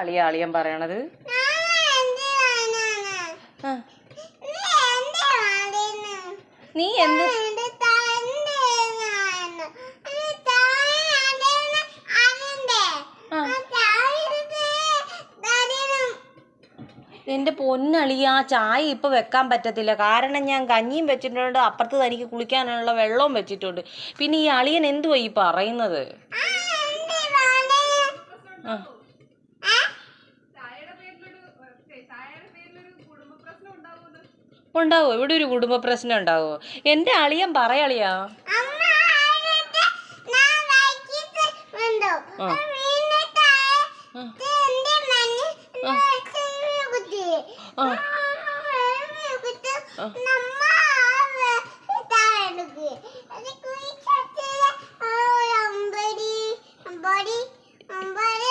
അളിയൻ പറയണത് നീ എന്ത് എൻ്റെ പൊന്നളിയ ആ ചായ ഇപ്പം വെക്കാൻ പറ്റത്തില്ല. കാരണം ഞാൻ കഞ്ഞിയും വെച്ചിട്ടുണ്ട്, അപ്പുറത്ത് തനിക്ക് കുളിക്കാനുള്ള വെള്ളവും വെച്ചിട്ടുണ്ട്. പിന്നെ ഈ അളിയൻ എന്തുവാ ഈ പറയുന്നത്? ഉണ്ടാവോ? ഇവിടെ ഒരു കുടുംബ പ്രശ്നം ഉണ്ടാവോ? എൻ്റെ അളിയൻ പറയളിയാ. Body